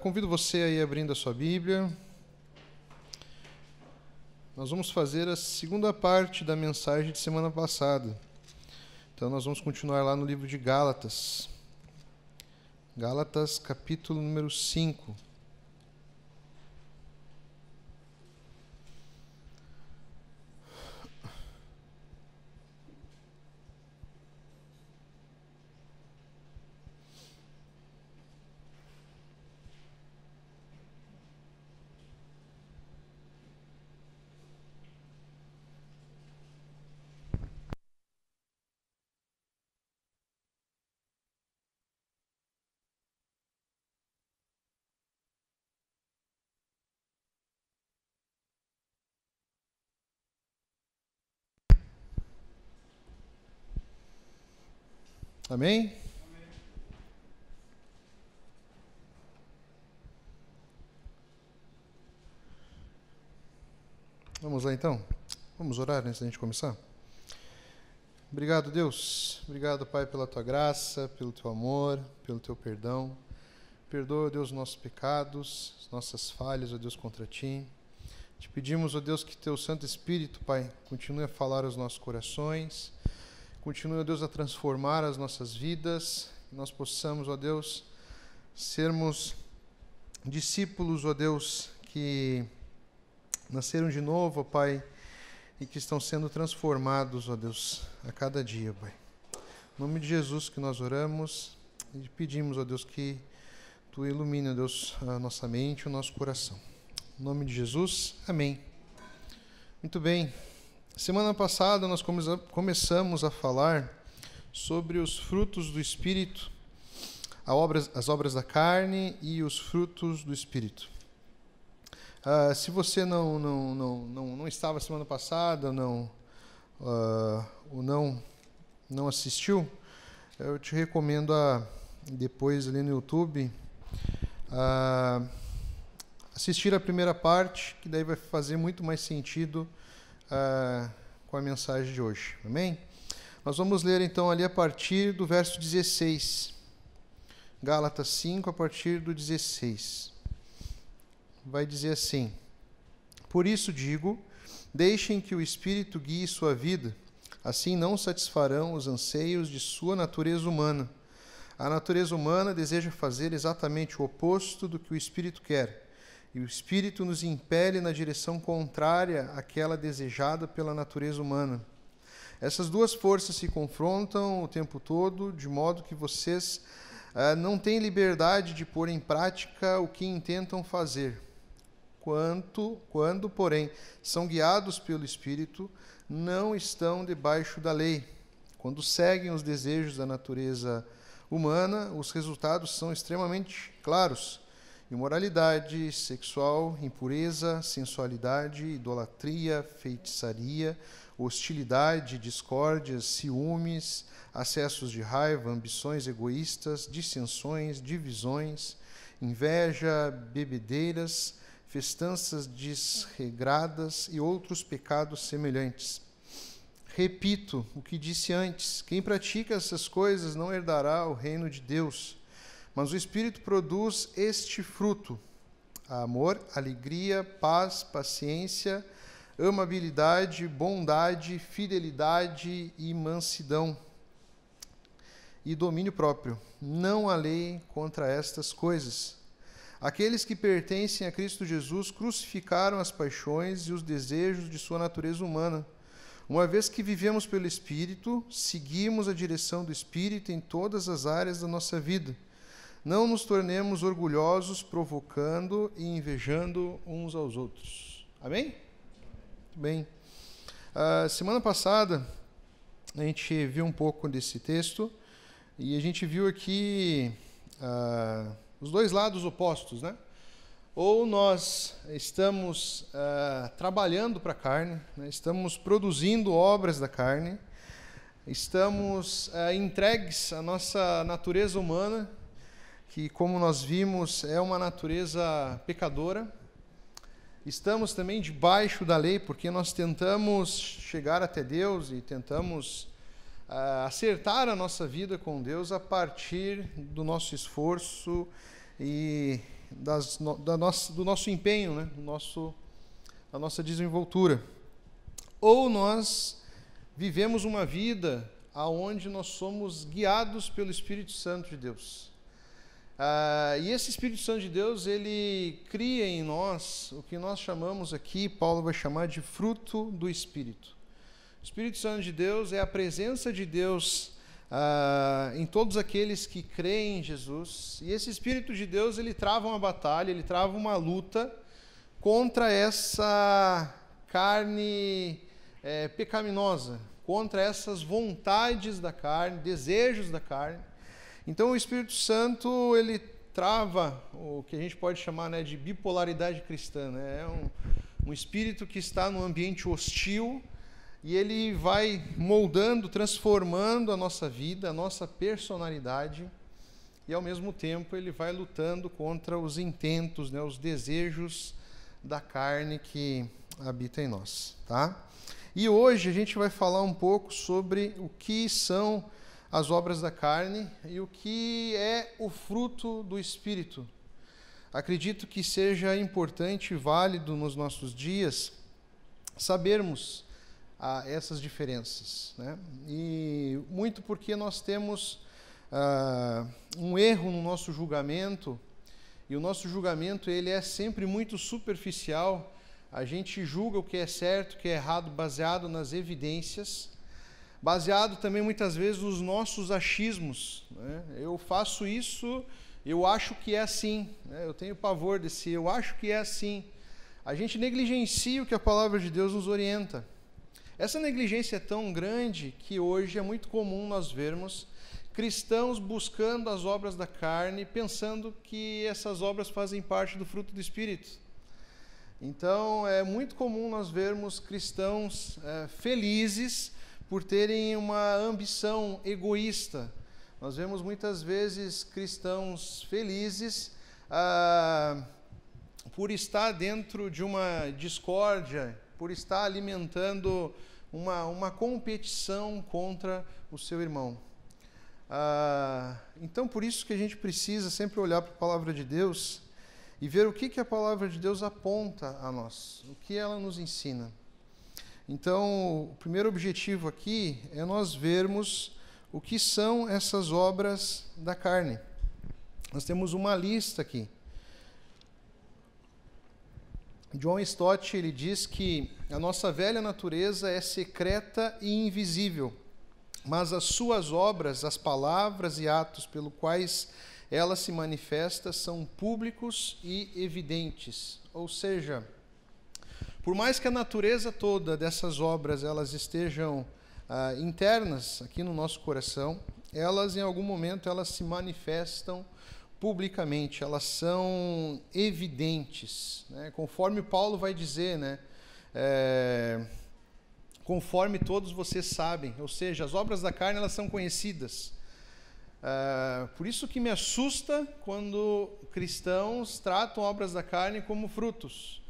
Convido você a ir abrindo a sua Bíblia. Nós vamos fazer a segunda parte da mensagem de semana passada. Então nós vamos continuar lá no livro de Gálatas. Gálatas, capítulo número 5. Amém? Vamos lá então? Vamos orar antes da gente começar? Obrigado, Deus. Obrigado, Pai, pela Tua graça, pelo Teu amor, pelo Teu perdão. Perdoa, Deus, nossos pecados, nossas falhas, ó Deus, contra Ti. Te pedimos, ó Deus, que Teu Santo Espírito, Pai, continue a falar aos nossos corações, continue, ó Deus, a transformar as nossas vidas, que nós possamos, ó Deus, sermos discípulos, ó Deus, que nasceram de novo, ó Pai, e que estão sendo transformados, ó Deus, a cada dia, Pai. Em nome de Jesus que nós oramos e pedimos, ó Deus, que Tu ilumine, ó Deus, a nossa mente e o nosso coração. Em nome de Jesus, amém. Muito bem. Semana passada nós começamos a falar sobre os frutos do Espírito, as obras da carne e os frutos do Espírito. Se você não estava semana passada, ou não assistiu, eu te recomendo depois ali no YouTube assistir a primeira parte, que daí vai fazer muito mais sentido com a mensagem de hoje. Amém? Nós vamos ler então ali a partir do verso 16. Gálatas 5, a partir do 16. Vai dizer assim: Por isso digo, deixem que o Espírito guie sua vida, assim não satisfarão os anseios de sua natureza humana. A natureza humana deseja fazer exatamente o oposto do que o Espírito quer, e o Espírito nos impele na direção contrária àquela desejada pela natureza humana. Essas duas forças se confrontam o tempo todo, de modo que vocês não têm liberdade de pôr em prática o que intentam fazer. Quando, porém, são guiados pelo Espírito, não estão debaixo da lei. Quando seguem os desejos da natureza humana, os resultados são extremamente claros: imoralidade sexual, impureza, sensualidade, idolatria, feitiçaria, hostilidade, discórdias, ciúmes, acessos de raiva, ambições egoístas, dissensões, divisões, inveja, bebedeiras, festanças desregradas e outros pecados semelhantes. Repito o que disse antes: quem pratica essas coisas não herdará o reino de Deus. Mas o Espírito produz este fruto: amor, alegria, paz, paciência, amabilidade, bondade, fidelidade e mansidão e domínio próprio. Não há lei contra estas coisas. Aqueles que pertencem a Cristo Jesus crucificaram as paixões e os desejos de sua natureza humana. Uma vez que vivemos pelo Espírito, seguimos a direção do Espírito em todas as áreas da nossa vida. Não nos tornemos orgulhosos, provocando e invejando uns aos outros. Amém? Muito bem. Semana passada, a gente viu um pouco desse texto e a gente viu aqui os dois lados opostos, né? Ou nós estamos trabalhando para a carne, né? Estamos produzindo obras da carne, estamos entregues à nossa natureza humana, que, como nós vimos, é uma natureza pecadora. Estamos também debaixo da lei, porque nós tentamos chegar até Deus e tentamos acertar a nossa vida com Deus a partir do nosso esforço e do nosso empenho, né? Da nossa desenvoltura. Ou nós vivemos uma vida onde nós somos guiados pelo Espírito Santo de Deus. E esse Espírito Santo de Deus, ele cria em nós o que nós chamamos aqui, Paulo vai chamar de fruto do Espírito. O Espírito Santo de Deus é a presença de Deus em todos aqueles que creem em Jesus. E esse Espírito de Deus, ele trava uma batalha, ele trava uma luta contra essa carne pecaminosa, contra essas vontades da carne, desejos da carne. Então o Espírito Santo, ele trava o que a gente pode chamar, né, de bipolaridade cristã, né? É um espírito que está num ambiente hostil e ele vai moldando, transformando a nossa vida, a nossa personalidade, e ao mesmo tempo ele vai lutando contra os intentos, né, os desejos da carne que habita em nós, tá? E hoje a gente vai falar um pouco sobre o que são as obras da carne e o que é o fruto do Espírito. Acredito que seja importante e válido nos nossos dias sabermos essas diferenças, né? E muito porque nós temos um erro no nosso julgamento, e o nosso julgamento ele é sempre muito superficial. A gente julga o que é certo, o que é errado, baseado nas evidências, baseado também muitas vezes nos nossos achismos, né? Eu faço isso, eu acho que é assim, né? Eu tenho pavor desse eu acho que é assim. A gente negligencia o que a palavra de Deus nos orienta. Essa negligência é tão grande que hoje é muito comum nós vermos cristãos buscando as obras da carne, pensando que essas obras fazem parte do fruto do Espírito. Então, é muito comum nós vermos cristãos felizes por terem uma ambição egoísta. Nós vemos muitas vezes cristãos felizes por estar dentro de uma discórdia, por estar alimentando uma competição contra o seu irmão. Então, por isso que a gente precisa sempre olhar para a palavra de Deus e ver o que a palavra de Deus aponta a nós, o que ela nos ensina. Então, o primeiro objetivo aqui é nós vermos o que são essas obras da carne. Nós temos uma lista aqui. John Stott, ele diz que a nossa velha natureza é secreta e invisível, mas as suas obras, as palavras e atos pelos quais ela se manifesta são públicos e evidentes. Ou seja, por mais que a natureza toda dessas obras elas estejam internas aqui no nosso coração, elas em algum momento elas se manifestam publicamente, elas são evidentes, né? Conforme Paulo vai dizer, né? Conforme todos vocês sabem, ou seja, as obras da carne elas são conhecidas. Por isso que me assusta quando cristãos tratam obras da carne como frutos.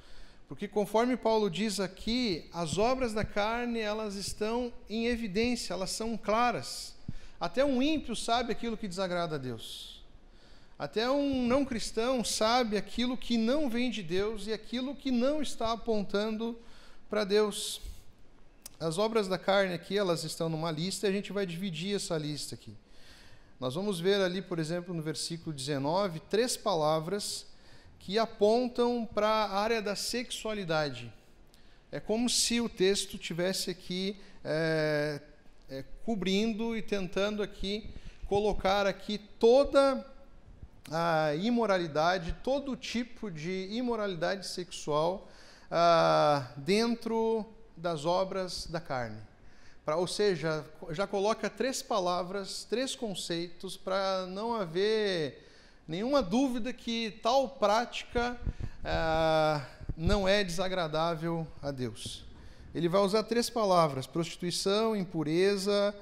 Porque conforme Paulo diz aqui, as obras da carne elas estão em evidência, elas são claras. Até um ímpio sabe aquilo que desagrada a Deus. Até um não cristão sabe aquilo que não vem de Deus e aquilo que não está apontando para Deus. As obras da carne aqui, elas estão numa lista e a gente vai dividir essa lista aqui. Nós vamos ver ali, por exemplo, no versículo 19, 3 palavras que apontam para a área da sexualidade. É como se o texto tivesse aqui cobrindo e tentando aqui colocar aqui toda a imoralidade, todo tipo de imoralidade sexual dentro das obras da carne. Ou seja, já coloca 3 palavras, 3 conceitos para não haver nenhuma dúvida que tal prática não é desagradável a Deus. Ele vai usar 3 palavras: prostituição, impureza,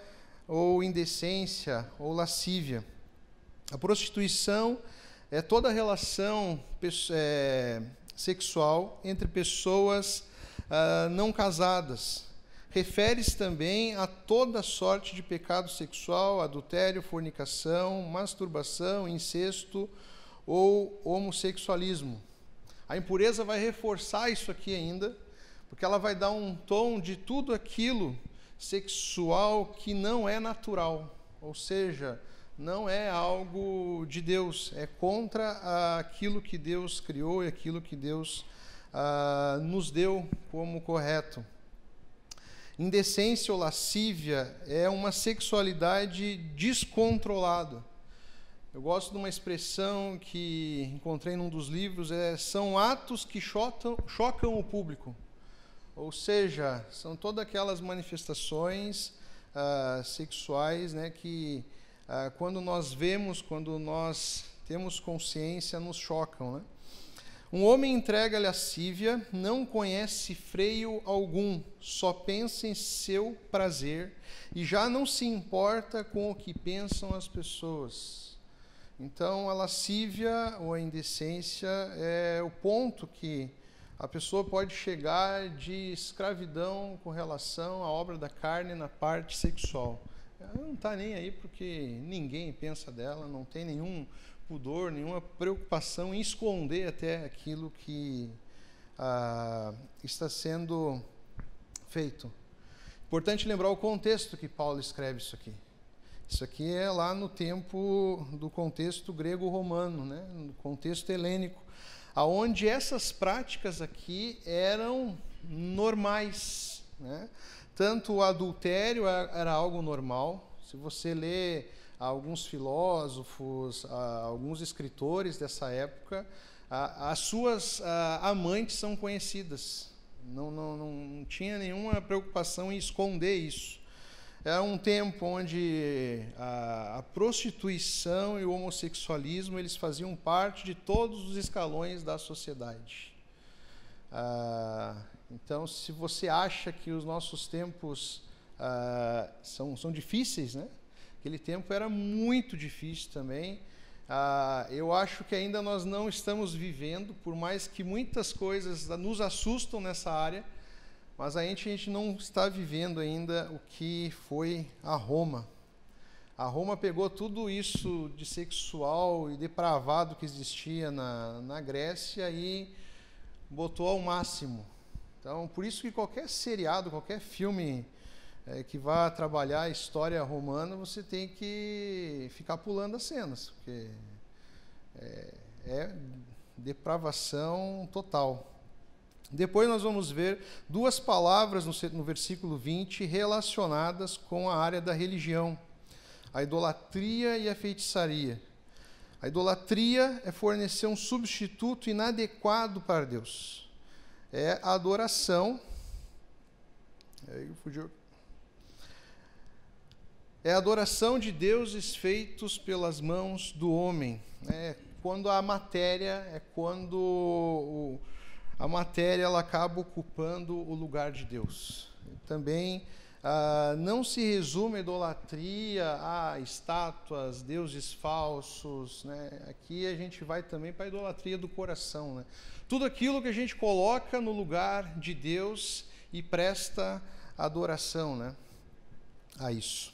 ou indecência, ou lascívia. A prostituição é toda relação sexual entre pessoas não casadas. Refere-se também a toda sorte de pecado sexual, adultério, fornicação, masturbação, incesto ou homossexualismo. A impureza vai reforçar isso aqui ainda, porque ela vai dar um tom de tudo aquilo sexual que não é natural, ou seja, não é algo de Deus, é contra aquilo que Deus criou e aquilo que Deus nos deu como correto. Indecência ou lascívia é uma sexualidade descontrolada. Eu gosto de uma expressão que encontrei num dos livros, são atos que chocam o público. Ou seja, são todas aquelas manifestações sexuais, né, que quando nós vemos, quando nós temos consciência, nos chocam, né? Um homem entregue à lascívia não conhece freio algum, só pensa em seu prazer e já não se importa com o que pensam as pessoas. Então, a lascívia ou a indecência é o ponto que a pessoa pode chegar de escravidão com relação à obra da carne na parte sexual. Ela não está nem aí porque ninguém pensa dela, não tem nenhum pudor, nenhuma preocupação em esconder até aquilo que está sendo feito. Importante lembrar o contexto que Paulo escreve isso aqui. Isso aqui é lá no tempo do contexto grego-romano, né? No contexto helênico, aonde essas práticas aqui eram normais, né? Tanto o adultério era algo normal. Se você lê alguns filósofos, alguns escritores dessa época, as suas amantes são conhecidas. Não tinha nenhuma preocupação em esconder isso. Era um tempo onde a prostituição e o homossexualismo eles faziam parte de todos os escalões da sociedade. Então, se você acha que os nossos tempos são difíceis, né? Aquele tempo era muito difícil também. Eu acho que ainda nós não estamos vivendo, por mais que muitas coisas nos assustam nessa área, mas a gente não está vivendo ainda o que foi a Roma. A Roma pegou tudo isso de sexual e depravado que existia na Grécia e botou ao máximo. Então, por isso que qualquer seriado, qualquer filme que vá trabalhar a história romana, você tem que ficar pulando as cenas, porque é depravação total. Depois nós vamos ver duas palavras no versículo 20 relacionadas com a área da religião: a idolatria e a feitiçaria. A idolatria é fornecer um substituto inadequado para Deus. É a adoração. É a adoração de deuses feitos pelas mãos do homem. Quando a matéria ela acaba ocupando o lugar de Deus. Também não se resume a idolatria a estátuas, deuses falsos, né? Aqui a gente vai também para a idolatria do coração, né? Tudo aquilo que a gente coloca no lugar de Deus e presta adoração, né, a isso.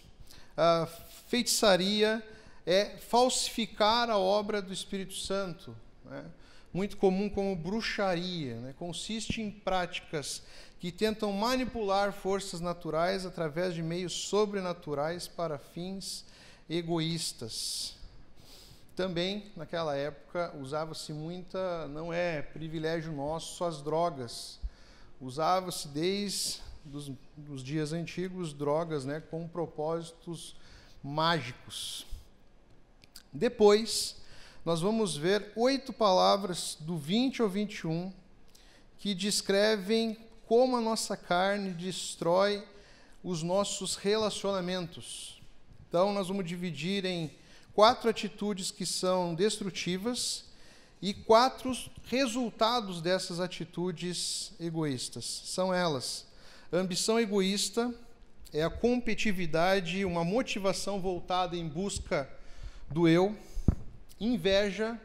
A feitiçaria é falsificar a obra do Espírito Santo, né? Muito comum como bruxaria, né? Consiste em práticas que tentam manipular forças naturais através de meios sobrenaturais para fins egoístas. Também, naquela época, usava-se muita, não é privilégio nosso, só as drogas. Usava-se desde os dias antigos drogas, né, com propósitos mágicos. Depois, nós vamos ver 8 palavras do 20 ao 21 que descrevem como a nossa carne destrói os nossos relacionamentos. Então, nós vamos dividir em 4 atitudes que são destrutivas e 4 resultados dessas atitudes egoístas. São elas: a ambição egoísta é a competitividade, uma motivação voltada em busca do eu. Inveja.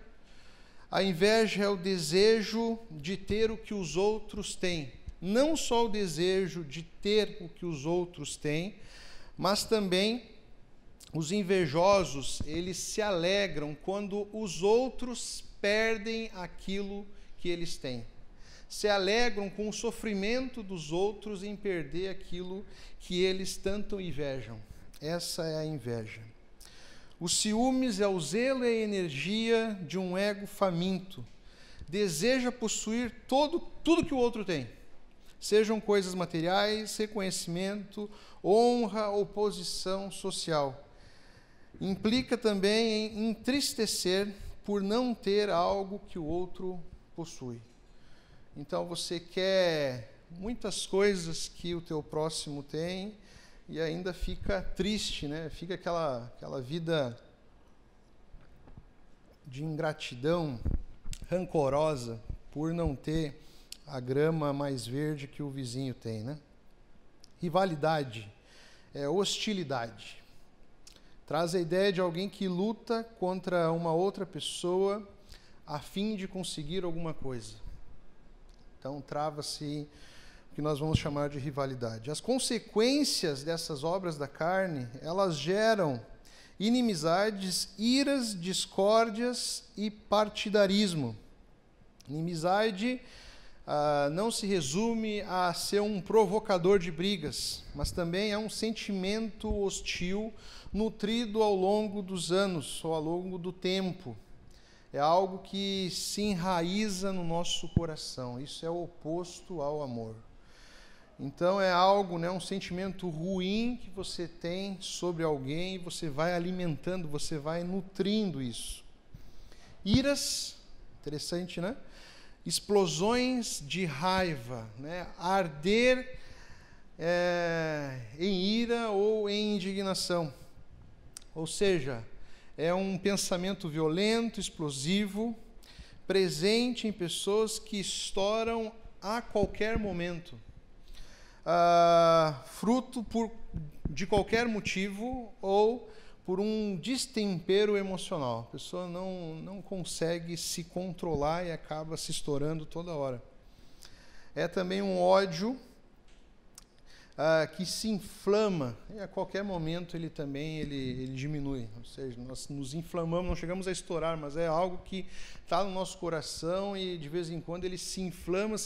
A inveja é o desejo de ter o que os outros têm. Não só o desejo de ter o que os outros têm, mas também os invejosos, eles se alegram quando os outros perdem aquilo que eles têm. Se alegram com o sofrimento dos outros em perder aquilo que eles tanto invejam. Essa é a inveja. O ciúmes é o zelo e a energia de um ego faminto. Deseja possuir tudo que o outro tem. Sejam coisas materiais, reconhecimento, honra ou posição social. Implica também em entristecer por não ter algo que o outro possui. Então você quer muitas coisas que o teu próximo tem e ainda fica triste, né? Fica aquela vida de ingratidão, rancorosa por não ter a grama mais verde que o vizinho tem, né? Rivalidade é hostilidade. Traz a ideia de alguém que luta contra uma outra pessoa a fim de conseguir alguma coisa. Então, trava-se o que nós vamos chamar de rivalidade. As consequências dessas obras da carne, elas geram inimizades, iras, discórdias e partidarismo. Inimizade não se resume a ser um provocador de brigas, mas também é um sentimento hostil nutrido ao longo dos anos ou ao longo do tempo. É algo que se enraiza no nosso coração. Isso é o oposto ao amor. Então é algo, né, um sentimento ruim que você tem sobre alguém e você vai alimentando, você vai nutrindo isso. Iras, interessante, né? Explosões de raiva, né? Arder em ira ou em indignação. Ou seja, é um pensamento violento, explosivo, presente em pessoas que estouram a qualquer momento. Fruto de qualquer motivo ou por um destempero emocional. A pessoa não consegue se controlar e acaba se estourando toda hora. É também um ódio que se inflama, e a qualquer momento ele diminui, ou seja, nós nos inflamamos, não chegamos a estourar, mas é algo que está no nosso coração e de vez em quando ele se inflama,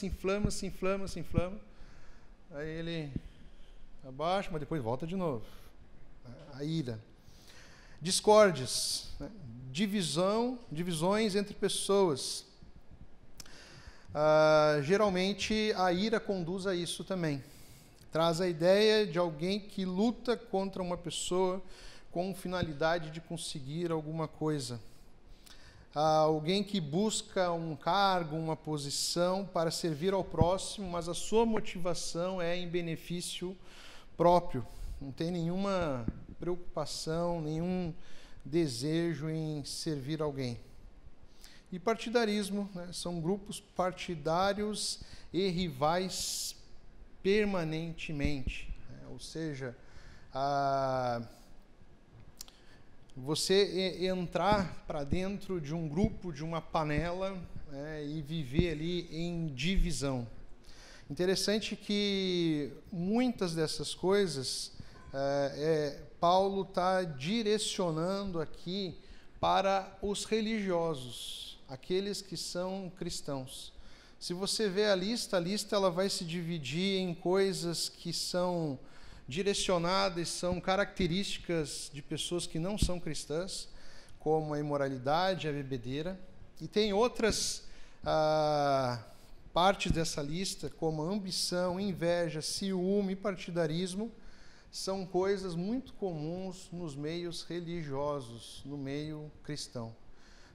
aí ele abaixa, mas depois volta de novo. A ira. Discórdias, né? Divisões entre pessoas. Geralmente a ira conduz a isso também. Traz a ideia de alguém que luta contra uma pessoa com finalidade de conseguir alguma coisa. Alguém que busca um cargo, uma posição para servir ao próximo, mas a sua motivação é em benefício próprio. Não tem nenhuma preocupação, nenhum desejo em servir alguém. E partidarismo, né? São grupos partidários e rivais permanentemente, né? Ou seja, você entrar para dentro de um grupo, de uma panela, né, e viver ali em divisão. Interessante que muitas dessas coisas Paulo está direcionando aqui para os religiosos, aqueles que são cristãos. Se você vê a lista ela vai se dividir em coisas que são direcionadas, são características de pessoas que não são cristãs, como a imoralidade, a bebedeira. E tem outras partes dessa lista, como ambição, inveja, ciúme, partidarismo, são coisas muito comuns nos meios religiosos, no meio cristão.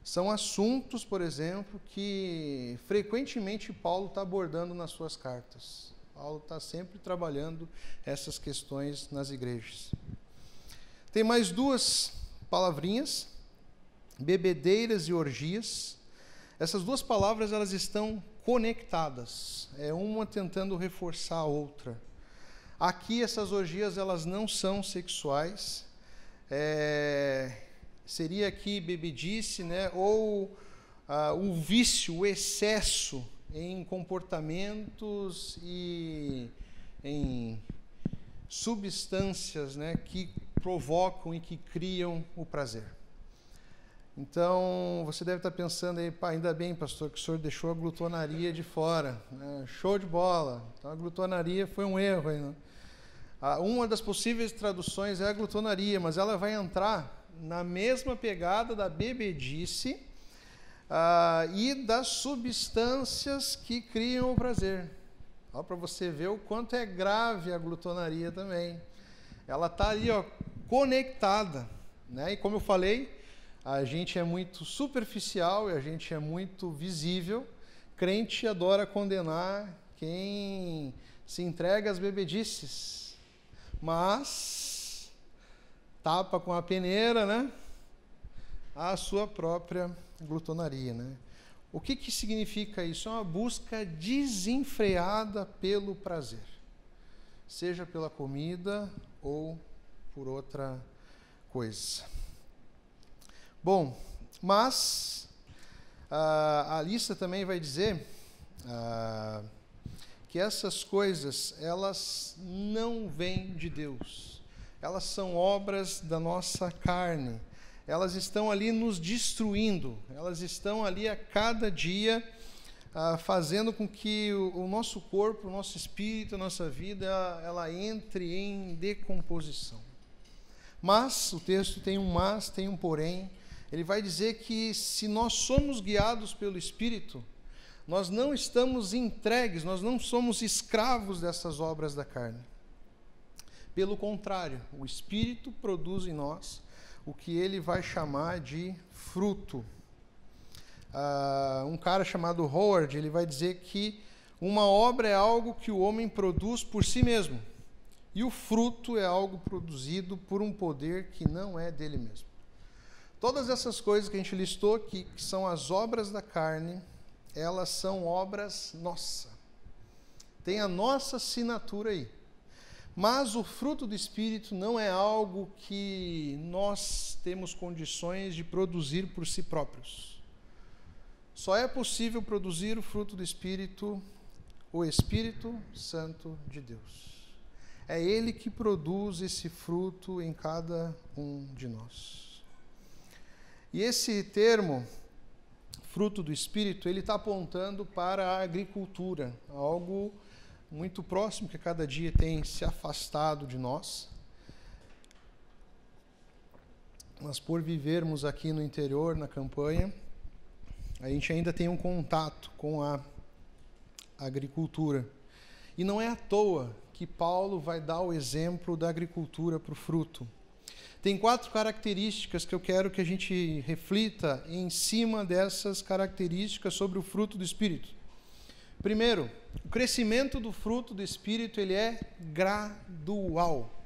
São assuntos, por exemplo, que frequentemente Paulo está abordando nas suas cartas. Paulo está sempre trabalhando essas questões nas igrejas. Tem mais duas palavrinhas, bebedeiras e orgias. Essas duas palavras elas estão conectadas, uma tentando reforçar a outra. Aqui essas orgias elas não são sexuais, seria aqui bebedice, né? Ou o vício, o excesso em comportamentos e em substâncias, né? Que provocam e que criam o prazer. Então, você deve estar pensando aí, pá, ainda bem, pastor, que o senhor deixou a glutonaria de fora, né? Show de bola. Então, a glutonaria foi um erro aí, né? Uma das possíveis traduções é a glutonaria, mas ela vai entrar na mesma pegada da bebedice e das substâncias que criam o prazer. Para você ver o quanto é grave a glutonaria também. Ela está ali, ó, conectada, né? E como eu falei, a gente é muito superficial e a gente é muito visível. Crente adora condenar quem se entrega às bebedices, mas tapa com a peneira, né, a sua própria glutonaria, né? O que significa isso? É uma busca desenfreada pelo prazer, seja pela comida ou por outra coisa. Bom, mas a lista também vai dizer que essas coisas, elas não vêm de Deus. Elas são obras da nossa carne. Elas estão ali nos destruindo. Elas estão ali a cada dia fazendo com que o nosso corpo, o nosso espírito, a nossa vida, ela entre em decomposição. Mas, o texto tem um mas, tem um porém. Ele vai dizer que se nós somos guiados pelo Espírito, nós não estamos entregues, nós não somos escravos dessas obras da carne. Pelo contrário, o Espírito produz em nós o que ele vai chamar de fruto. Um cara chamado Howard, ele vai dizer que uma obra é algo que o homem produz por si mesmo, e o fruto é algo produzido por um poder que não é dele mesmo. Todas essas coisas que a gente listou aqui, que são as obras da carne, elas são obras nossas. Tem a nossa assinatura aí. Mas o fruto do Espírito não é algo que nós temos condições de produzir por si próprios. Só é possível produzir o fruto do Espírito, o Espírito Santo de Deus. É Ele que produz esse fruto em cada um de nós. E esse termo, fruto do Espírito, ele está apontando para a agricultura, algo muito próximo que cada dia tem se afastado de nós. Mas por vivermos aqui no interior, na campanha, a gente ainda tem um contato com a agricultura. E não é à toa que Paulo vai dar o exemplo da agricultura para o fruto. Tem 4 características que eu quero que a gente reflita em cima dessas características sobre o fruto do Espírito. Primeiro, o crescimento do fruto do Espírito, ele é gradual.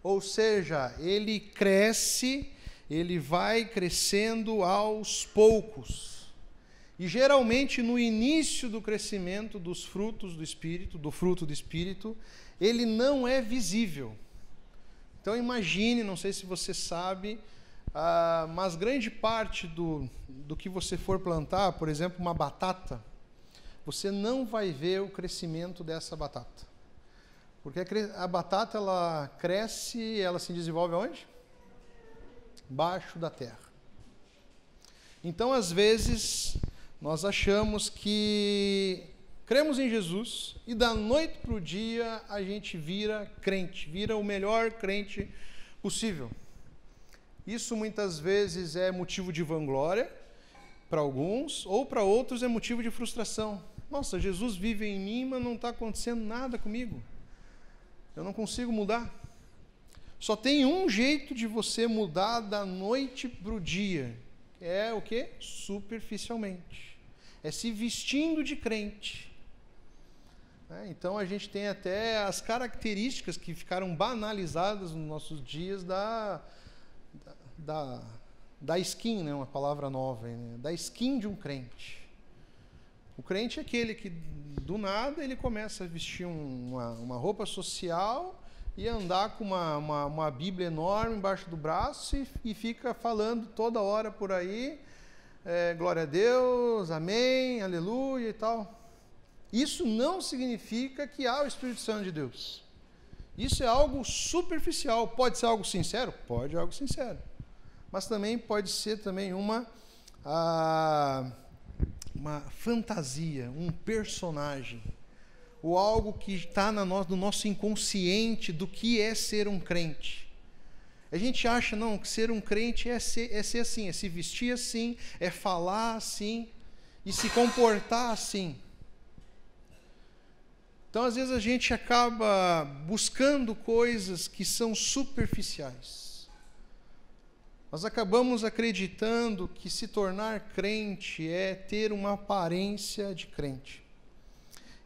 Ou seja, ele cresce, ele vai crescendo aos poucos. E geralmente no início do crescimento dos frutos do Espírito, do fruto do Espírito, ele não é visível. Então imagine, não sei se você sabe, mas grande parte do que você for plantar, por exemplo, uma batata, você não vai ver o crescimento dessa batata. Porque a batata, ela cresce, ela se desenvolve aonde? Embaixo da terra. Então, às vezes, nós achamos que cremos em Jesus e da noite para o dia a gente vira crente, vira o melhor crente possível. Isso muitas vezes é motivo de vanglória para alguns, ou para outros é motivo de frustração. Nossa, Jesus vive em mim, mas não está acontecendo nada comigo. Eu não consigo mudar. Só tem um jeito de você mudar da noite para o dia. É o quê? Superficialmente. É se vestindo de crente. Então a gente tem até as características que ficaram banalizadas nos nossos dias da skin, né? Uma palavra nova, né? Da skin de um crente. O crente é aquele que do nada ele começa a vestir uma roupa social e andar com uma Bíblia enorme embaixo do braço e fica falando toda hora por aí, glória a Deus, amém, aleluia e tal. Isso não significa que há o Espírito Santo de Deus. Isso é algo superficial. Pode ser algo sincero? Pode ser algo sincero. Mas também pode ser também uma fantasia, um personagem, ou algo que está no nosso inconsciente do que é ser um crente. A gente acha, não, que ser um crente é ser assim, é se vestir assim, é falar assim e se comportar assim. Então, às vezes, a gente acaba buscando coisas que são superficiais. Nós acabamos acreditando que se tornar crente é ter uma aparência de crente.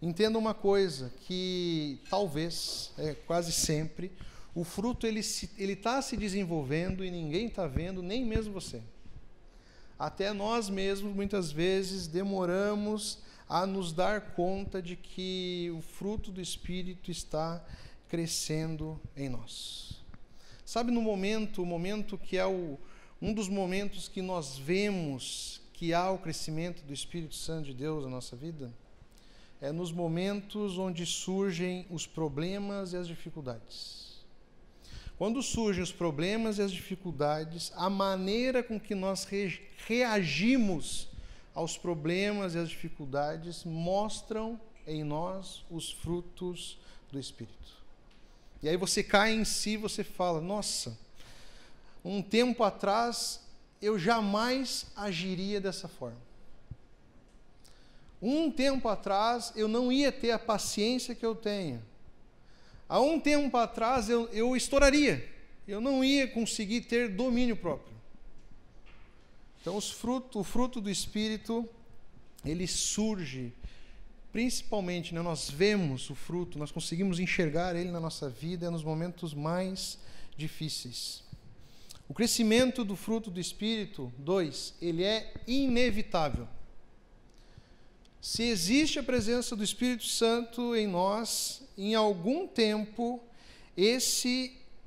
Entenda uma coisa, que talvez, quase sempre, o fruto ele está se desenvolvendo e ninguém está vendo, nem mesmo você. Até nós mesmos, muitas vezes, demoramos a nos dar conta de que o fruto do Espírito está crescendo em nós. Sabe, o momento que é um dos momentos que nós vemos que há o crescimento do Espírito Santo de Deus na nossa vida? É nos momentos onde surgem os problemas e as dificuldades. Quando surgem os problemas e as dificuldades, a maneira com que nós reagimos aos problemas e às dificuldades mostram em nós os frutos do Espírito. E aí você cai em si, você fala, nossa, um tempo atrás eu jamais agiria dessa forma. Um tempo atrás eu não ia ter a paciência que eu tenho. Há um tempo atrás eu estouraria, eu não ia conseguir ter domínio próprio. Então, o fruto do Espírito, ele surge, principalmente, nós vemos o fruto, nós conseguimos enxergar ele na nossa vida nos momentos mais difíceis. O crescimento do fruto do Espírito, 2, ele é inevitável. Se existe a presença do Espírito Santo em nós, em algum tempo,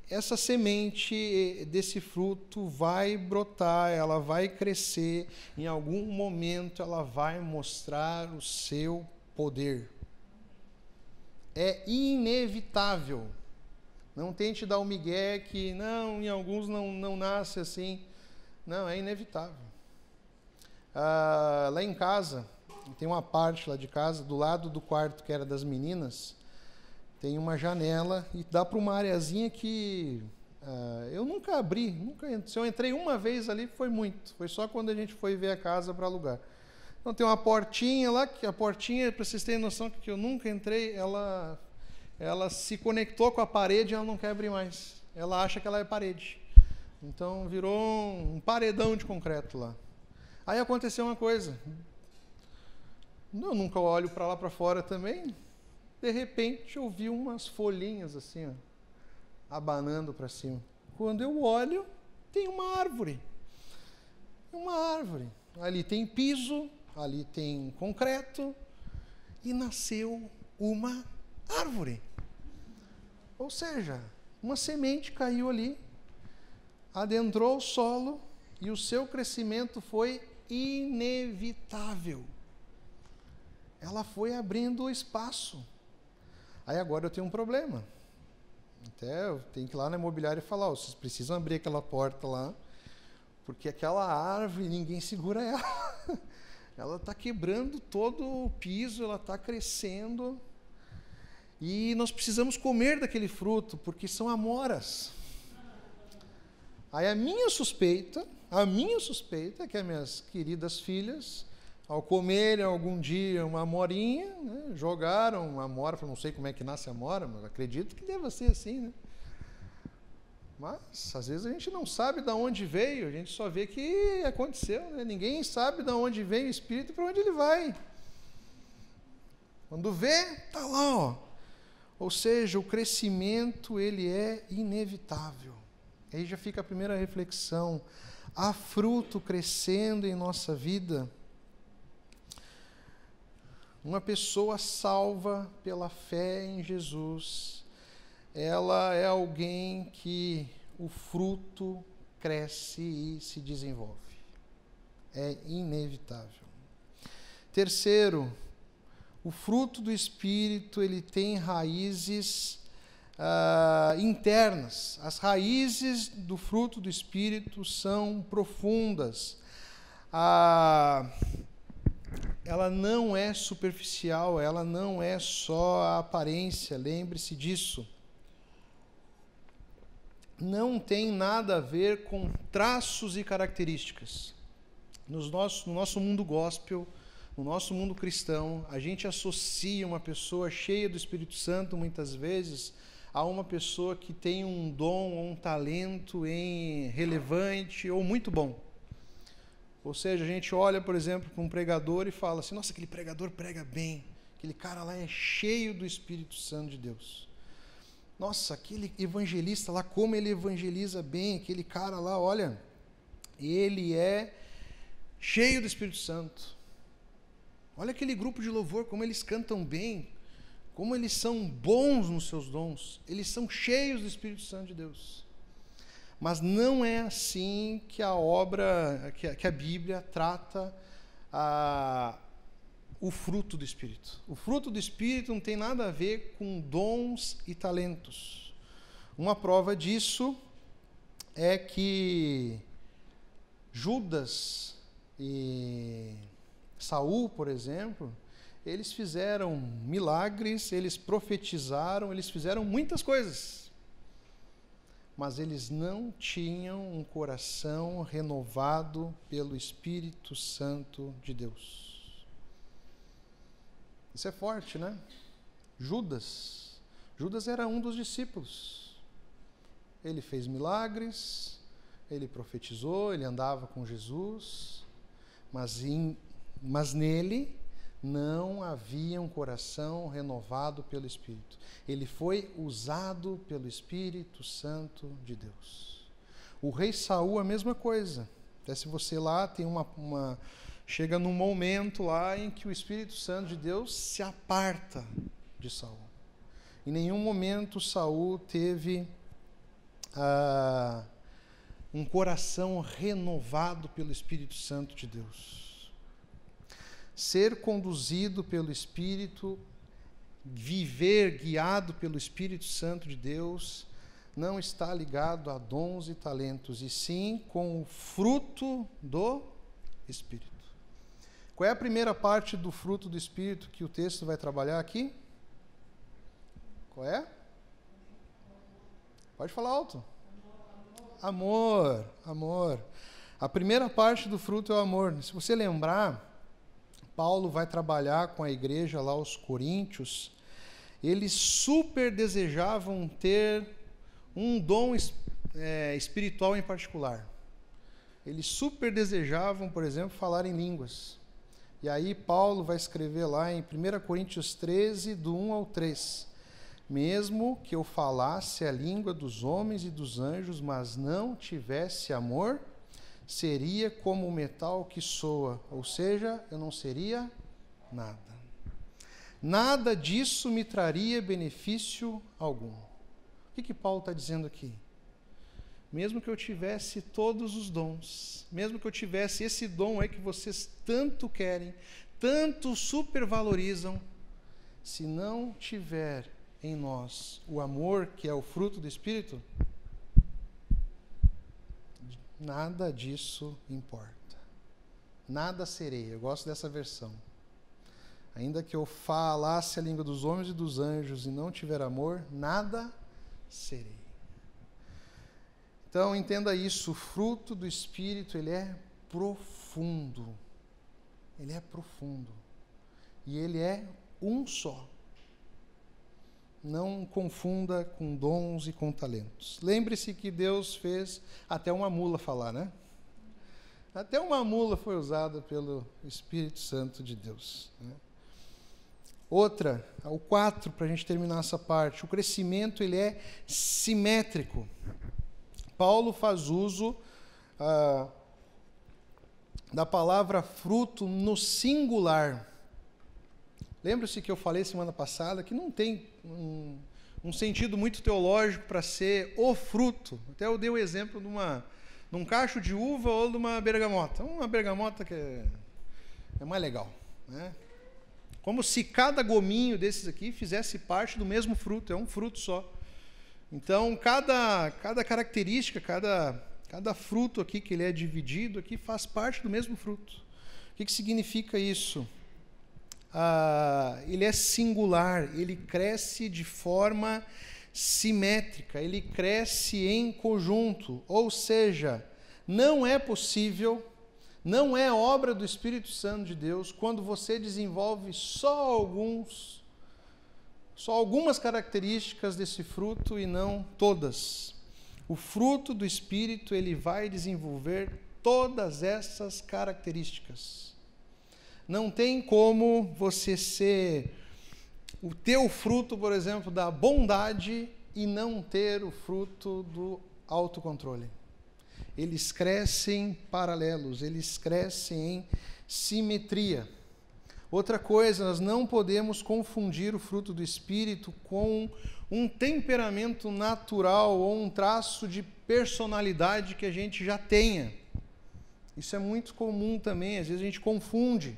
essa semente desse fruto vai brotar, ela vai crescer, em algum momento ela vai mostrar o seu poder. É inevitável. Não tente dar um migué que, não, em alguns não nasce assim. Não, é inevitável. Lá em casa, tem uma parte lá de casa, do lado do quarto que era das meninas, tem uma janela e dá para uma areazinha que eu nunca abri, se eu entrei uma vez ali foi muito, foi só quando a gente foi ver a casa para alugar. Então tem uma portinha lá, que a portinha, para vocês terem noção que eu nunca entrei, ela se conectou com a parede e ela não quer abrir mais, ela acha que ela é parede, então virou um paredão de concreto lá. Aí aconteceu uma coisa, eu nunca olho para lá para fora também. De repente, eu vi umas folhinhas assim, abanando para cima. Quando eu olho, tem uma árvore. Uma árvore. Ali tem piso, ali tem concreto, e nasceu uma árvore. Ou seja, uma semente caiu ali, adentrou o solo, e o seu crescimento foi inevitável. Ela foi abrindo o espaço. Aí agora eu tenho um problema. Até eu tenho que ir lá na imobiliária e falar, vocês precisam abrir aquela porta lá, porque aquela árvore, ninguém segura ela. Ela está quebrando todo o piso, ela está crescendo. E nós precisamos comer daquele fruto, porque são amoras. Aí a minha suspeita é que as minhas queridas filhas, ao comerem algum dia uma amorinha, jogaram uma amora, não sei como é que nasce a amora, mas acredito que deva ser assim, né? Mas, às vezes, a gente não sabe de onde veio, a gente só vê que aconteceu, né? Ninguém sabe de onde vem o Espírito e para onde ele vai. Quando vê, está lá, ó. Ou seja, o crescimento, ele é inevitável. Aí já fica a primeira reflexão. Há fruto crescendo em nossa vida. Uma pessoa salva pela fé em Jesus, ela é alguém que o fruto cresce e se desenvolve. É inevitável. Terceiro, o fruto do Espírito, ele tem raízes internas. As raízes do fruto do Espírito são profundas. Ela não é superficial, ela não é só a aparência, lembre-se disso. Não tem nada a ver com traços e características. No nosso mundo gospel, no nosso mundo cristão, a gente associa uma pessoa cheia do Espírito Santo, muitas vezes, a uma pessoa que tem um dom ou um talento relevante ou muito bom. Ou seja, a gente olha, por exemplo, para um pregador e fala assim, nossa, aquele pregador prega bem, aquele cara lá é cheio do Espírito Santo de Deus. Nossa, aquele evangelista lá, como ele evangeliza bem, aquele cara lá, olha, ele é cheio do Espírito Santo. Olha aquele grupo de louvor, como eles cantam bem, como eles são bons nos seus dons, eles são cheios do Espírito Santo de Deus. Mas não é assim que a obra, que a Bíblia trata o fruto do Espírito. O fruto do Espírito não tem nada a ver com dons e talentos. Uma prova disso é que Judas e Saul, por exemplo, eles fizeram milagres, eles profetizaram, eles fizeram muitas coisas. Mas eles não tinham um coração renovado pelo Espírito Santo de Deus. Isso é forte, né? Judas era um dos discípulos. Ele fez milagres, ele profetizou, ele andava com Jesus, mas nele não havia um coração renovado pelo Espírito. Ele foi usado pelo Espírito Santo de Deus. O rei Saul, a mesma coisa. Até se você lá tem chega num momento lá em que o Espírito Santo de Deus se aparta de Saul. Em nenhum momento Saul teve um coração renovado pelo Espírito Santo de Deus. Ser conduzido pelo Espírito, viver guiado pelo Espírito Santo de Deus, não está ligado a dons e talentos, e sim com o fruto do Espírito. Qual é a primeira parte do fruto do Espírito que o texto vai trabalhar aqui? Qual é? Pode falar alto. Amor. A primeira parte do fruto é o amor. Se você lembrar, Paulo vai trabalhar com a igreja lá, os coríntios. Eles super desejavam ter um dom espiritual em particular. Eles super desejavam, por exemplo, falar em línguas. E aí Paulo vai escrever lá em 1 Coríntios 13, do 1 ao 3. Mesmo que eu falasse a língua dos homens e dos anjos, mas não tivesse amor, seria como o metal que soa, ou seja, eu não seria nada. Nada disso me traria benefício algum. O que Paulo está dizendo aqui? Mesmo que eu tivesse todos os dons, mesmo que eu tivesse esse dom aí que vocês tanto querem, tanto supervalorizam, se não tiver em nós o amor, que é o fruto do Espírito, nada disso importa. Nada serei. Eu gosto dessa versão. Ainda que eu falasse a língua dos homens e dos anjos e não tiver amor, nada serei. Então, entenda isso, o fruto do Espírito, ele é profundo. Ele é profundo. E ele é um só. Não confunda com dons e com talentos. Lembre-se que Deus fez até uma mula falar, né? Até uma mula foi usada pelo Espírito Santo de Deus, né? Outra, o 4, para a gente terminar essa parte. O crescimento, ele é simétrico. Paulo faz uso da palavra fruto no singular. Lembra-se que eu falei semana passada que não tem um sentido muito teológico para ser o fruto. Até eu dei o exemplo de um cacho de uva ou de uma bergamota. Uma bergamota que é mais legal, né? Como se cada gominho desses aqui fizesse parte do mesmo fruto, é um fruto só. Então, cada característica, cada fruto aqui que ele é dividido, aqui faz parte do mesmo fruto. O que significa isso? Ele é singular, ele cresce de forma simétrica, ele cresce em conjunto, ou seja, não é possível, não é obra do Espírito Santo de Deus quando você desenvolve só algumas características desse fruto e não todas. O fruto do Espírito, ele vai desenvolver todas essas características. Não tem como você ser o teu fruto, por exemplo, da bondade e não ter o fruto do autocontrole. Eles crescem paralelos, eles crescem em simetria. Outra coisa, nós não podemos confundir o fruto do Espírito com um temperamento natural ou um traço de personalidade que a gente já tenha. Isso é muito comum também, às vezes a gente confunde.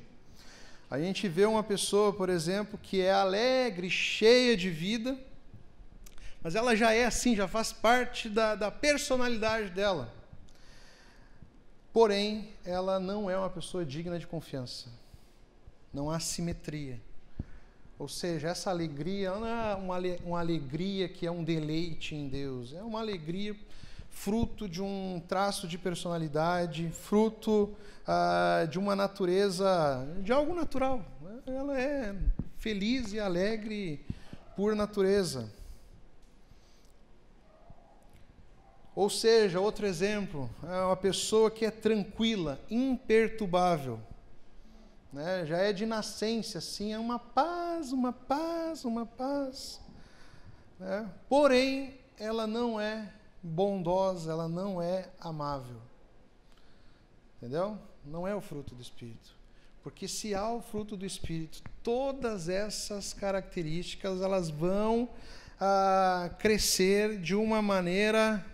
A gente vê uma pessoa, por exemplo, que é alegre, cheia de vida, mas ela já é assim, já faz parte da personalidade dela. Porém, ela não é uma pessoa digna de confiança. Não há simetria. Ou seja, essa alegria não é uma alegria que é um deleite em Deus. É uma alegria fruto de um traço de personalidade, fruto de uma natureza, de algo natural. Ela é feliz e alegre por natureza. Ou seja, outro exemplo, é uma pessoa que é tranquila, imperturbável. Né? Já é de nascença, assim, é uma paz. Né? Porém, ela não é bondosa, ela não é amável. Entendeu? Não é o fruto do Espírito. Porque se há o fruto do Espírito, todas essas características, elas vão crescer de uma maneira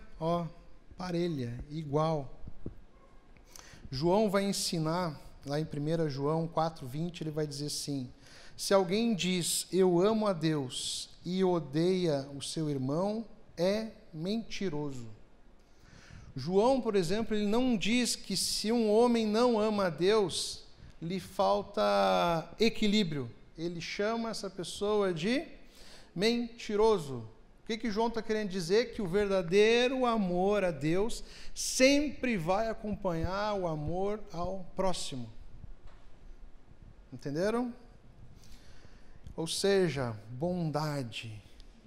parelha, igual. João vai ensinar, lá em 1 João 4,20, ele vai dizer assim: se alguém diz, eu amo a Deus, e odeia o seu irmão, é mentiroso. João, por exemplo, ele não diz que se um homem não ama a Deus, lhe falta equilíbrio. Ele chama essa pessoa de mentiroso. O que João está querendo dizer? Que o verdadeiro amor a Deus sempre vai acompanhar o amor ao próximo. Entenderam? Ou seja, bondade.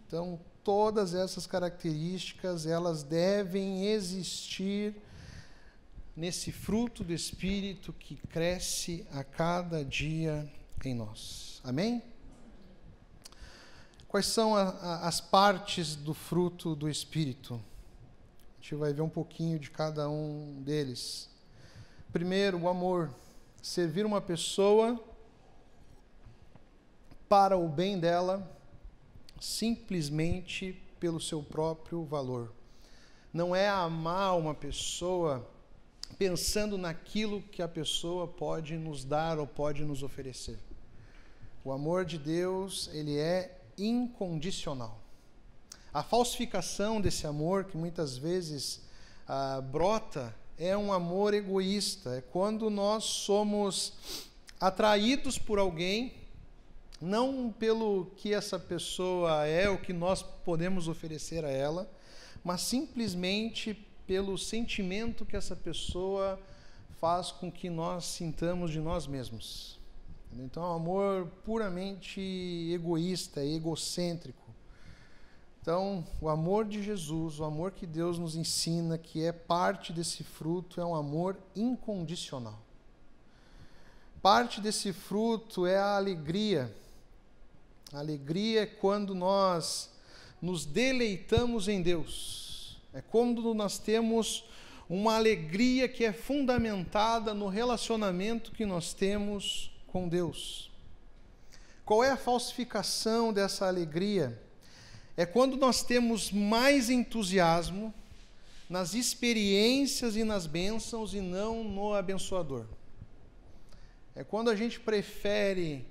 Então, todas essas características, elas devem existir nesse fruto do Espírito que cresce a cada dia em nós. Amém? Quais são as partes do fruto do Espírito? A gente vai ver um pouquinho de cada um deles. Primeiro, o amor. Servir uma pessoa para o bem dela, simplesmente pelo seu próprio valor. Não é amar uma pessoa pensando naquilo que a pessoa pode nos dar ou pode nos oferecer. O amor de Deus, ele é incondicional. A falsificação desse amor, que muitas vezes brota, é um amor egoísta. É quando nós somos atraídos por alguém, não pelo que essa pessoa é, o que nós podemos oferecer a ela, mas simplesmente pelo sentimento que essa pessoa faz com que nós sintamos de nós mesmos. Então, é um amor puramente egoísta, egocêntrico. Então, o amor de Jesus, o amor que Deus nos ensina, que é parte desse fruto, é um amor incondicional. Parte desse fruto é a alegria. A alegria é quando nós nos deleitamos em Deus. É quando nós temos uma alegria que é fundamentada no relacionamento que nós temos com Deus. Qual é a falsificação dessa alegria? É quando nós temos mais entusiasmo nas experiências e nas bênçãos e não no abençoador. É quando a gente prefere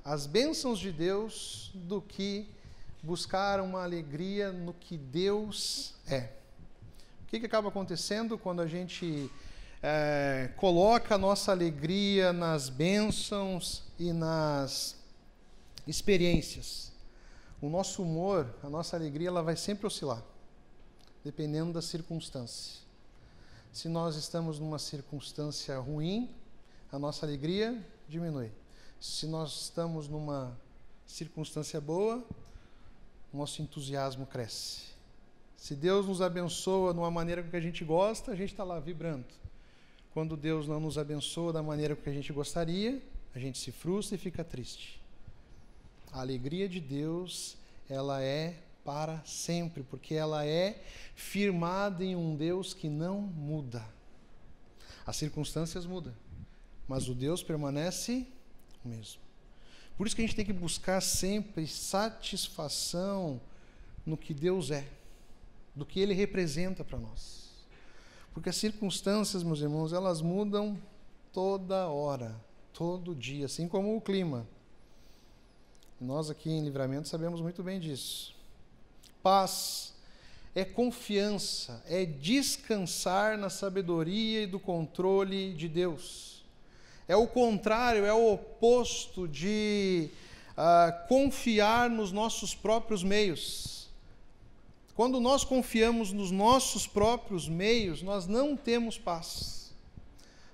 as bênçãos de Deus do que buscar uma alegria no que Deus é. O que acaba acontecendo quando a gente coloca a nossa alegria nas bênçãos e nas experiências? O nosso humor, a nossa alegria, ela vai sempre oscilar, dependendo da circunstância. Se nós estamos numa circunstância ruim, a nossa alegria diminui. Se nós estamos numa circunstância boa, o nosso entusiasmo cresce. Se Deus nos abençoa de uma maneira que a gente gosta, a gente está lá vibrando. Quando Deus não nos abençoa da maneira que a gente gostaria, a gente se frustra e fica triste. A alegria de Deus, ela é para sempre, porque ela é firmada em um Deus que não muda. As circunstâncias mudam, mas o Deus permanece o mesmo. Por isso que a gente tem que buscar sempre satisfação no que Deus é, do que Ele representa para nós. Porque as circunstâncias, meus irmãos, elas mudam toda hora, todo dia, assim como o clima. Nós aqui em Livramento sabemos muito bem disso. Paz é confiança, é descansar na sabedoria e do controle de Deus. É o contrário, é o oposto de confiar nos nossos próprios meios. Quando nós confiamos nos nossos próprios meios, nós não temos paz.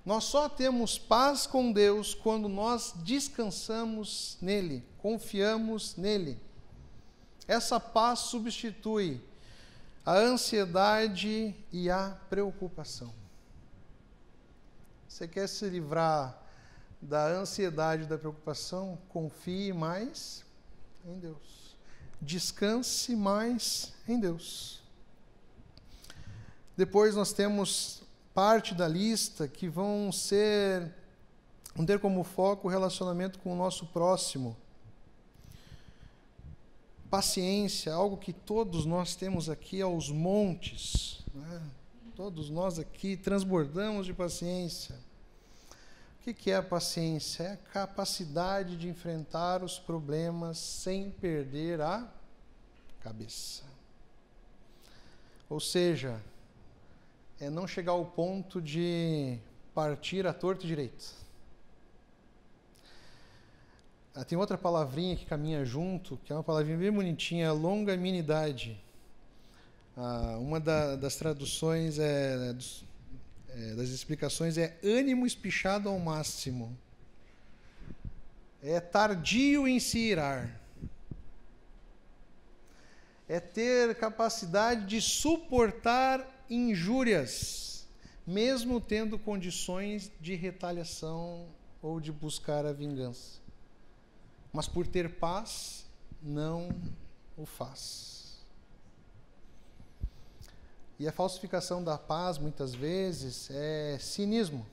Nós só temos paz com Deus quando nós descansamos nele, confiamos nele. Essa paz substitui a ansiedade e a preocupação. Você quer se livrar da ansiedade e da preocupação? Confie mais em Deus. Descanse mais em Deus. Depois nós temos parte da lista que vão ter como foco o relacionamento com o nosso próximo. Paciência, algo que todos nós temos aqui aos montes, né? Todos nós aqui transbordamos de paciência. O que é a paciência? É a capacidade de enfrentar os problemas sem perder a cabeça. Ou seja, é não chegar ao ponto de partir à torta e direito. Tem outra palavrinha que caminha junto, que é uma palavrinha bem bonitinha, longanimidade. Uma das traduções, das explicações, é ânimo espichado ao máximo. É tardio em se irar. É ter capacidade de suportar injúrias, mesmo tendo condições de retaliação ou de buscar a vingança. Mas por ter paz, não o faz. E a falsificação da paz, muitas vezes, é cinismo.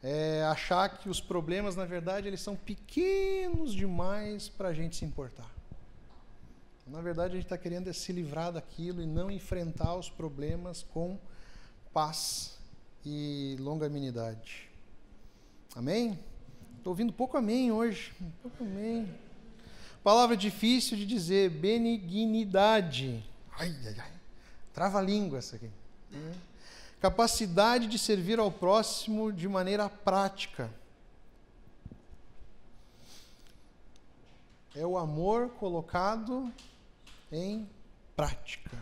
É achar que os problemas, na verdade, eles são pequenos demais para a gente se importar. Na verdade, a gente está querendo se livrar daquilo e não enfrentar os problemas com paz e longanimidade. Amém? Estou ouvindo pouco amém hoje. Pouco amém. Palavra difícil de dizer, benignidade. Ai. Trava a língua essa aqui. Capacidade de servir ao próximo de maneira prática. É o amor colocado em prática.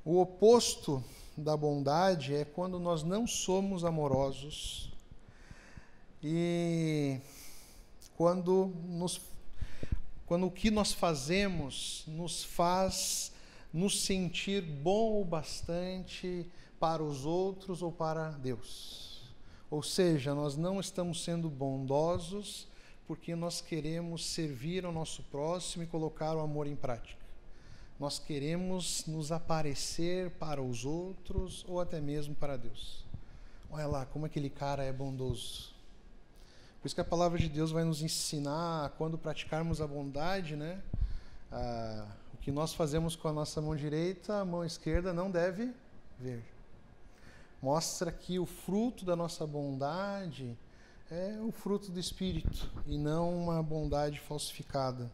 O oposto da bondade é quando nós não somos amorosos e quando o que nós fazemos nos faz nos sentir bom o bastante para os outros ou para Deus. Ou seja, nós não estamos sendo bondosos porque nós queremos servir ao nosso próximo e colocar o amor em prática. Nós queremos nos aparecer para os outros ou até mesmo para Deus. Olha lá como aquele cara é bondoso. Por isso que a palavra de Deus vai nos ensinar, quando praticarmos a bondade, né? O que nós fazemos com a nossa mão direita, a mão esquerda não deve ver. Mostra que o fruto da nossa bondade é o fruto do Espírito e não uma bondade falsificada.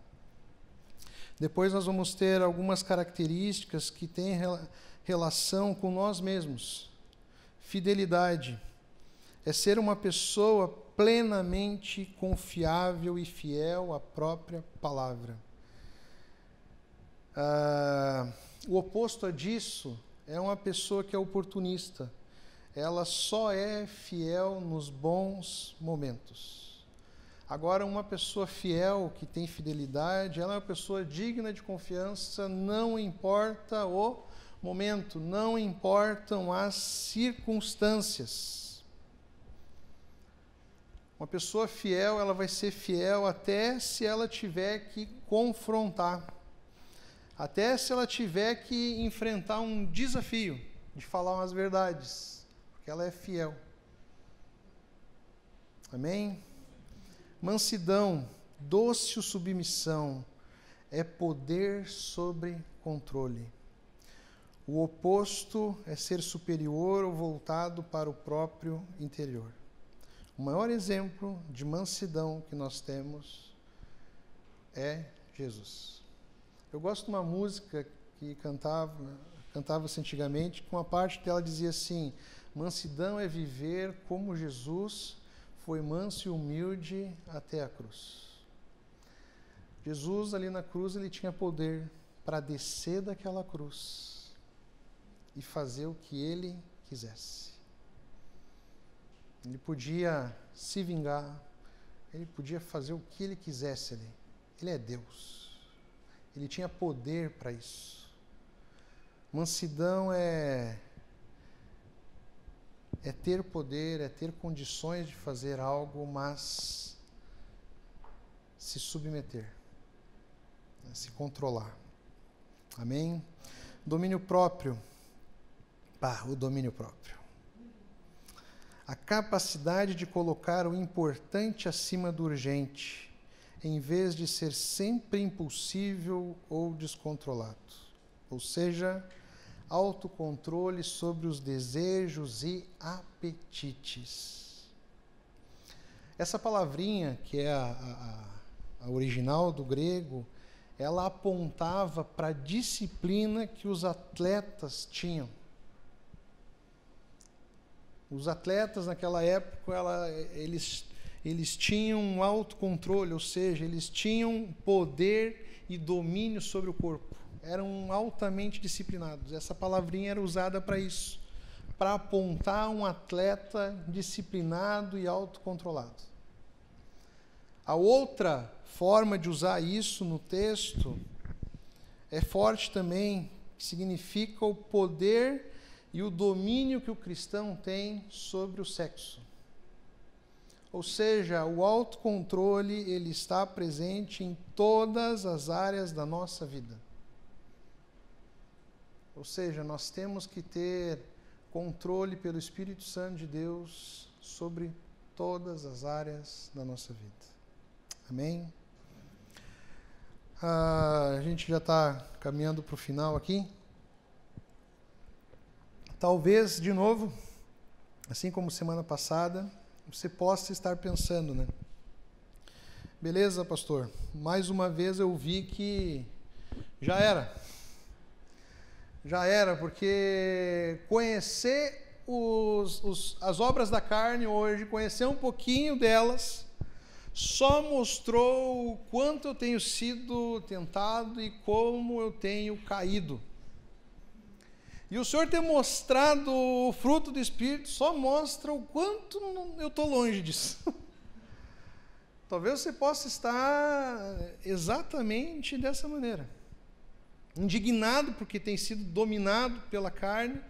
Depois nós vamos ter algumas características que têm relação com nós mesmos. Fidelidade é ser uma pessoa plenamente confiável e fiel à própria palavra. O oposto disso é uma pessoa que é oportunista. Ela só é fiel nos bons momentos. Agora, uma pessoa fiel, que tem fidelidade, ela é uma pessoa digna de confiança, não importa o momento, não importam as circunstâncias. Uma pessoa fiel, ela vai ser fiel até se ela tiver que confrontar, até se ela tiver que enfrentar um desafio de falar umas verdades, porque ela é fiel. Amém? Mansidão, dócil submissão, é poder sobre controle. O oposto é ser superior ou voltado para o próprio interior. O maior exemplo de mansidão que nós temos é Jesus. Eu gosto de uma música que cantava-se antigamente, que uma parte dela dizia assim: mansidão é viver como Jesus foi manso e humilde até a cruz. Jesus ali na cruz, ele tinha poder para descer daquela cruz e fazer o que ele quisesse. Ele podia se vingar, ele podia fazer o que ele quisesse ali. Ele é Deus. Ele tinha poder para isso. Mansidão é ter poder, é ter condições de fazer algo, mas se submeter, se controlar. Amém? Domínio próprio. O domínio próprio. A capacidade de colocar o importante acima do urgente, em vez de ser sempre impulsivo ou descontrolado. Ou seja, autocontrole sobre os desejos e apetites. Essa palavrinha, que é a original do grego, ela apontava para a disciplina que os atletas tinham. Os atletas naquela época, eles tinham um autocontrole, ou seja, eles tinham poder e domínio sobre o corpo. Eram altamente disciplinados. Essa palavrinha era usada para isso, para apontar um atleta disciplinado e autocontrolado. A outra forma de usar isso no texto é forte também, que significa o poder e o domínio que o cristão tem sobre o sexo. Ou seja, o autocontrole, ele está presente em todas as áreas da nossa vida. Ou seja, nós temos que ter controle pelo Espírito Santo de Deus sobre todas as áreas da nossa vida. Amém? A gente já está caminhando para o final aqui. Talvez, de novo, assim como semana passada, você possa estar pensando, né? Beleza, pastor? Mais uma vez eu vi que já era. Já era, porque conhecer as obras da carne hoje, conhecer um pouquinho delas, só mostrou o quanto eu tenho sido tentado e como eu tenho caído. E o Senhor ter mostrado o fruto do Espírito só mostra o quanto eu estou longe disso. Talvez você possa estar exatamente dessa maneira. Indignado porque tem sido dominado pela carne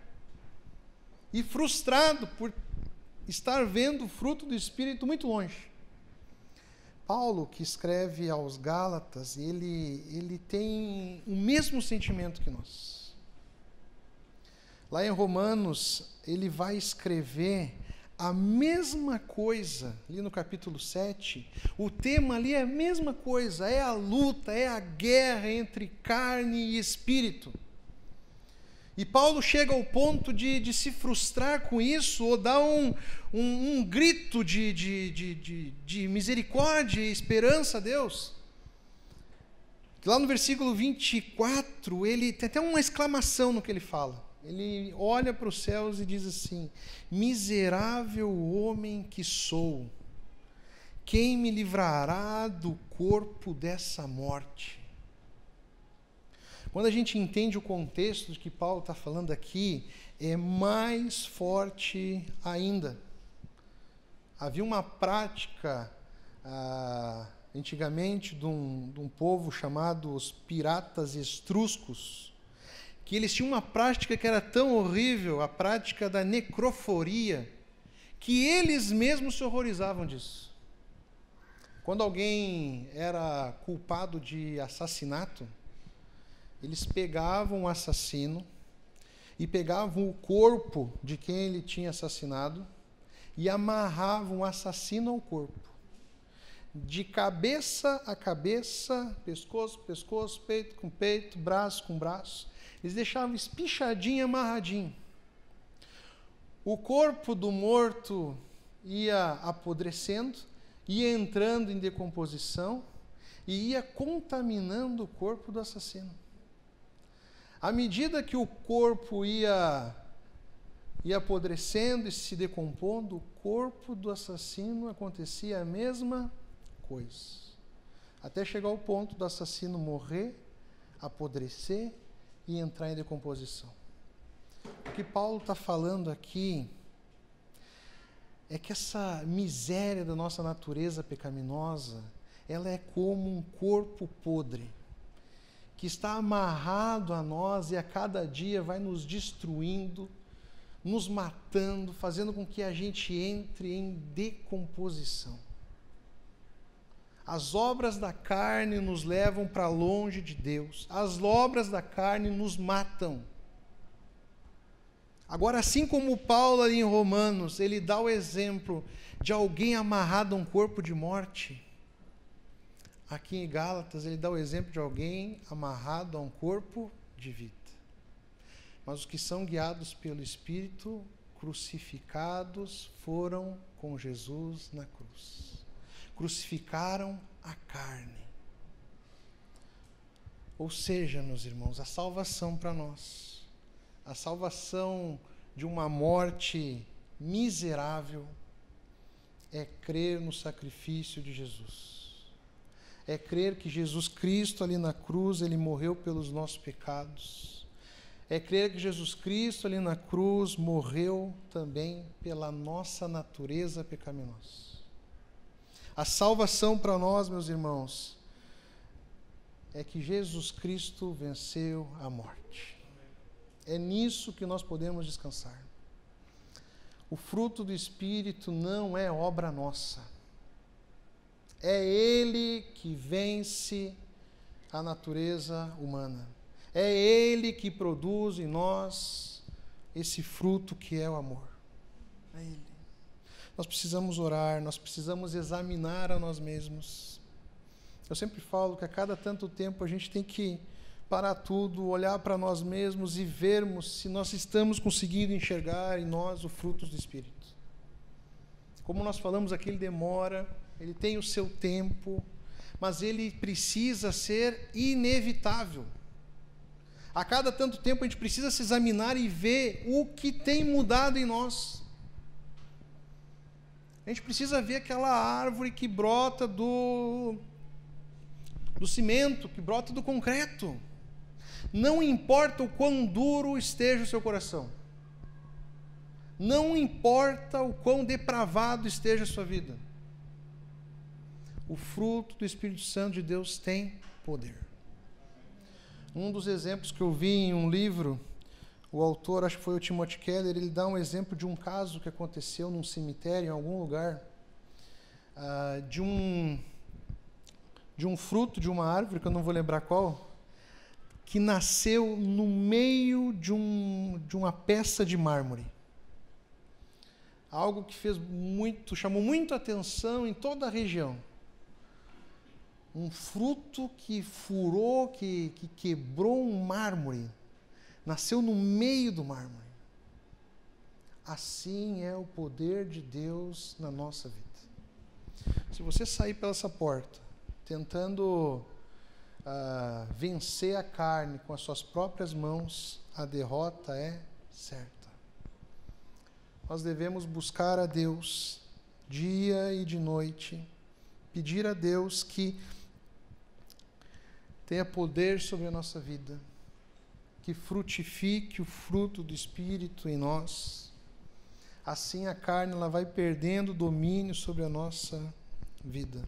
e frustrado por estar vendo o fruto do Espírito muito longe. Paulo, que escreve aos Gálatas, ele tem o mesmo sentimento que nós. Lá em Romanos, ele vai escrever a mesma coisa, ali no capítulo 7, o tema ali é a mesma coisa, é a luta, é a guerra entre carne e espírito. E Paulo chega ao ponto de se frustrar com isso, ou dar um grito de misericórdia e esperança a Deus. Lá no versículo 24, ele tem até uma exclamação no que ele fala. Ele olha para os céus e diz assim: miserável homem que sou, quem me livrará do corpo dessa morte? Quando a gente entende o contexto de que Paulo está falando aqui, é mais forte ainda. Havia uma prática, antigamente, de um povo chamado os piratas etruscos, que eles tinham uma prática que era tão horrível, a prática da necroforia, que eles mesmos se horrorizavam disso. Quando alguém era culpado de assassinato, eles pegavam o assassino e pegavam o corpo de quem ele tinha assassinado e amarravam o assassino ao corpo. De cabeça a cabeça, pescoço, pescoço, peito com peito, braço com braço. Eles deixavam espichadinho, amarradinho. O corpo do morto ia apodrecendo, ia entrando em decomposição e ia contaminando o corpo do assassino. À medida que o corpo ia apodrecendo e se decompondo, o corpo do assassino acontecia a mesma coisa. Até chegar ao ponto do assassino morrer, apodrecer e entrar em decomposição. O que Paulo está falando aqui é que essa miséria da nossa natureza pecaminosa, ela é como um corpo podre, que está amarrado a nós e a cada dia vai nos destruindo, nos matando, fazendo com que a gente entre em decomposição. As obras da carne nos levam para longe de Deus. As obras da carne nos matam. Agora, assim como Paulo ali em Romanos, ele dá o exemplo de alguém amarrado a um corpo de morte, aqui em Gálatas ele dá o exemplo de alguém amarrado a um corpo de vida. Mas os que são guiados pelo Espírito, crucificados foram com Jesus na cruz. Crucificaram a carne. Ou seja, meus irmãos, a salvação para nós, a salvação de uma morte miserável, é crer no sacrifício de Jesus. É crer que Jesus Cristo ali na cruz, ele morreu pelos nossos pecados. É crer que Jesus Cristo ali na cruz morreu também pela nossa natureza pecaminosa. A salvação para nós, meus irmãos, é que Jesus Cristo venceu a morte. É nisso que nós podemos descansar. O fruto do Espírito não é obra nossa. É Ele que vence a natureza humana. É Ele que produz em nós esse fruto que é o amor. É Ele. Nós precisamos orar, nós precisamos examinar a nós mesmos. Eu sempre falo que a cada tanto tempo a gente tem que parar tudo, olhar para nós mesmos e vermos se nós estamos conseguindo enxergar em nós o fruto do Espírito. Como nós falamos aqui, ele demora, ele tem o seu tempo, mas ele precisa ser inevitável. A cada tanto tempo a gente precisa se examinar e ver o que tem mudado em nós. A gente precisa ver aquela árvore que brota do cimento, que brota do concreto. Não importa o quão duro esteja o seu coração. Não importa o quão depravado esteja a sua vida. O fruto do Espírito Santo de Deus tem poder. Um dos exemplos que eu vi em um livro, o autor, acho que foi o Timothy Keller, ele dá um exemplo de um caso que aconteceu num cemitério, em algum lugar, de um fruto de uma árvore, que eu não vou lembrar qual, que nasceu no meio de uma peça de mármore. Algo que chamou muito atenção em toda a região. Um fruto que furou, que quebrou um mármore. Nasceu no meio do mármore. Assim é o poder de Deus na nossa vida. Se você sair pela essa porta, tentando vencer a carne com as suas próprias mãos, a derrota é certa. Nós devemos buscar a Deus dia e de noite, pedir a Deus que tenha poder sobre a nossa vida, que frutifique o fruto do Espírito em nós. Assim a carne ela vai perdendo domínio sobre a nossa vida.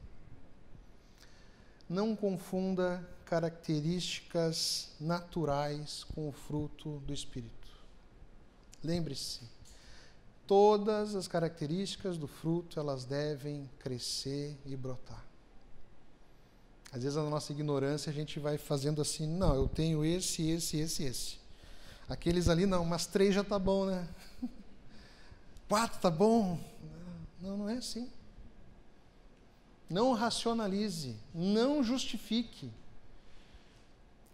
Não confunda características naturais com o fruto do Espírito. Lembre-se, todas as características do fruto, elas devem crescer e brotar. Às vezes, na nossa ignorância, a gente vai fazendo assim, não, eu tenho esse. Aqueles ali, não, mas 3 já está bom, né? 4 está bom. Não, não é assim. Não racionalize, não justifique.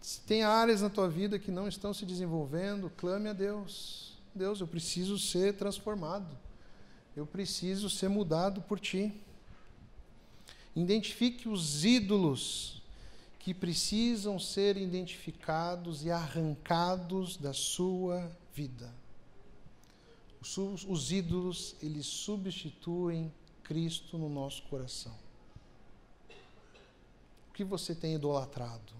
Se tem áreas na tua vida que não estão se desenvolvendo, clame a Deus. Deus, eu preciso ser transformado. Eu preciso ser mudado por Ti. Identifique os ídolos que precisam ser identificados e arrancados da sua vida. Os ídolos, eles substituem Cristo no nosso coração. O que você tem idolatrado?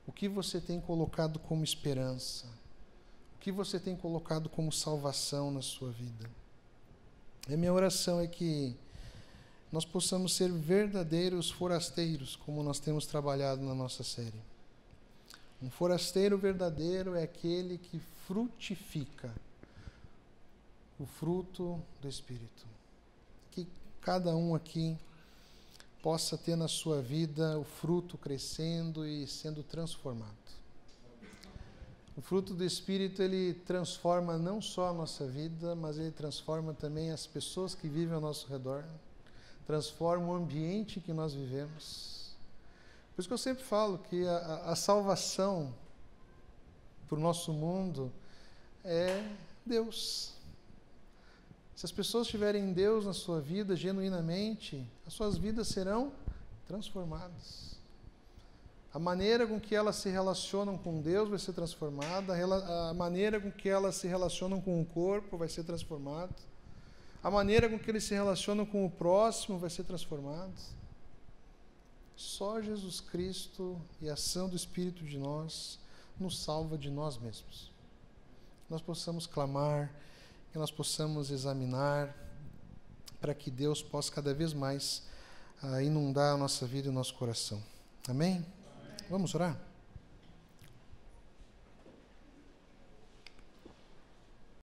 O que você tem colocado como esperança? O que você tem colocado como salvação na sua vida? A minha oração é que nós possamos ser verdadeiros forasteiros, como nós temos trabalhado na nossa série. Um forasteiro verdadeiro é aquele que frutifica o fruto do Espírito. Que cada um aqui possa ter na sua vida o fruto crescendo e sendo transformado. O fruto do Espírito, ele transforma não só a nossa vida, mas ele transforma também as pessoas que vivem ao nosso redor, transforma o ambiente que nós vivemos. Por isso que eu sempre falo que a salvação para o nosso mundo é Deus. Se as pessoas tiverem Deus na sua vida genuinamente, as suas vidas serão transformadas. A maneira com que elas se relacionam com Deus vai ser transformada, a maneira com que elas se relacionam com o corpo vai ser transformada, a maneira com que eles se relacionam com o próximo vai ser transformada. Só Jesus Cristo e a ação do Espírito de nós nos salva de nós mesmos. Nós possamos clamar, que nós possamos examinar, para que Deus possa cada vez mais inundar a nossa vida e o nosso coração. Amém? Vamos orar?